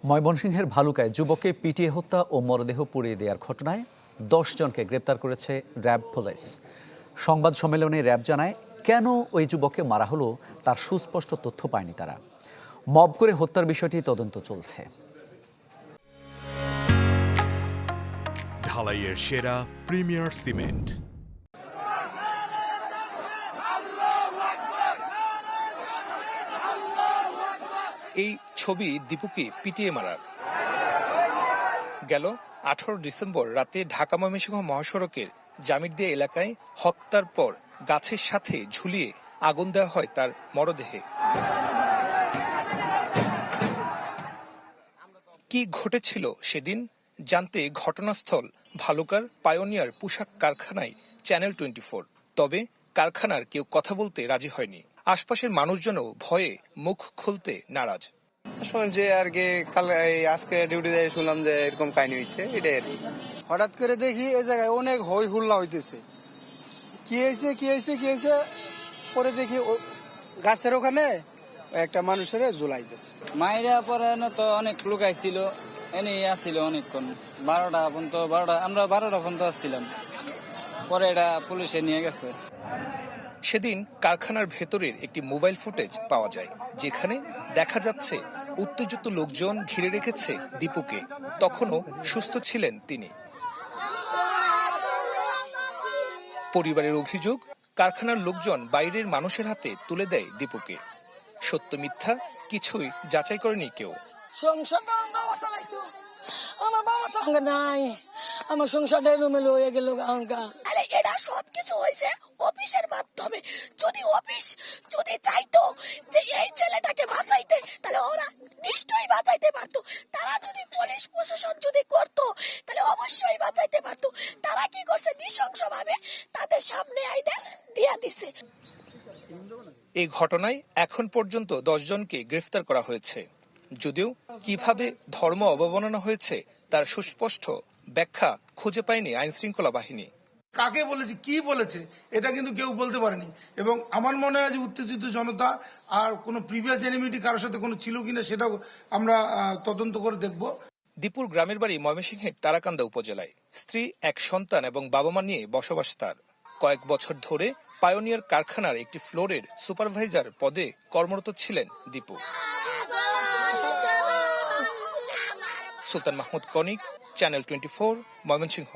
ময়মনসিংহের ভালুকায় যুবককে পিটিয়ে হত্যা ও মরদেহ পুড়িয়ে দেওয়ার ঘটনায় 10 জনকে গ্রেপ্তার করেছে র্যাব পুলিশ। সংবাদ সম্মেলনে র্যাব জানায়, কেন ওই যুবককে মারা হলো তার সুস্পষ্ট তথ্য পায়নি তারা। মব করে হত্যার বিষয়টি তদন্ত চলছে। ঢালাইয়ের সেরা প্রিমিয়ার সিমেন্ট। এই ছবি দীপুকে পিটিয়ে মারার। গেল 18 ডিসেম্বর রাতে ঢাকা ময়মনসিংহ মহাসড়কের জামিরদিয়া এলাকায় হত্যার পর গাছের সাথে ঝুলিয়ে আগুন দেওয়া হয় তার মরদেহে। কি ঘটেছিল সেদিন জানতে ঘটনাস্থল ভালুকার পায়োনিয়ার পোশাক কারখানায় চ্যানেল 24। তবে কারখানার কেউ কথা বলতে রাজি হয়নি। আশপাশের মানুষজনও ভয়ে মুখ খুলতে নারাজ। শুনছি আর কি, আজকে ডিউটিতে শুনলাম যে এরকম কাহিনী হয়েছে। এটাই আর কি। হঠাৎ করে দেখি এই জায়গায় অনেক হই হুল্লা হইতেছে। কি হয়েছে পরে দেখি গাছের ওখানে একটা মানুষের ঝুলাইতেছে। মাইরা পরে তো অনেক লোক আইছিল, এনে আসছিল অনেকক্ষণ, 12টা পর্যন্ত। আমরা 12টা পর্যন্ত আসছিলাম, পরে এটা পুলিশে নিয়ে গেছে। সেদিন কারখানার ভেতরের একটি মোবাইল ফুটেজ পাওয়া যায়, যেখানে দেখা যাচ্ছে উত্তেজিত লোকজন ঘিরে রেখেছে দীপুকে। তখনও সুস্থ ছিলেন তিনি। পরিবারের অভিযোগ, কারখানার লোকজন বাইরের মানুষের হাতে তুলে দেয় দীপুকে। সত্য মিথ্যা কিছুই যাচাই করেনি কেউ। আমার বাবা তো নাই, আমার সংসারটা এলোমেলো হয়ে গেল। এটা সবকিছু হয়েছে অফিসের মাধ্যমে। অফিস যদি চাইতো যে এই ছেলেটাকে বাঁচাইতে, তাহলে ওরা নিশ্চয়ই বাঁচাইতে পারতো। তারা যদি পুলিশ প্রশাসন যদি করতো, তাহলে অবশ্যই বাঁচাইতে পারতো। তারা কি করছে, নৃশংসভাবে তাদের সামনে আইনা দিয়া দিছে। এই ঘটনায় এখন পর্যন্ত 10 জনকে গ্রেফতার করা হয়েছে। যদিও কিভাবে ধর্ম অবমাননা হয়েছে তার সুস্পষ্ট ব্যাখ্যা খুঁজে পায়নি আইন শৃঙ্খলা বাহিনী। কাকে বলেছে, কি বলেছে, এটা কিন্তু কেউ বলতে পারেনি। এবং আমার মনে হয় যে উত্তেজিত জনতা আর কোনো প্রিভিয়াস এনিমিটি কারোর সাথে কোনো ছিল কিনা সেটাও আমরা তদন্ত করে দেখব। দীপুর গ্রামের বাড়ি ময়মনসিংহের তারাকান্দা উপজেলায়। স্ত্রী, এক সন্তান এবং বাবা মা নিয়ে বসবাস তার। কয়েক বছর ধরে পায়োনিয়ার কারখানার একটি ফ্লোরের সুপারভাইজার পদে কর্মরত ছিলেন দীপু। সুলতান মাহমুদ কনিক, চ্যানেল 24, ময়মনসিংহ।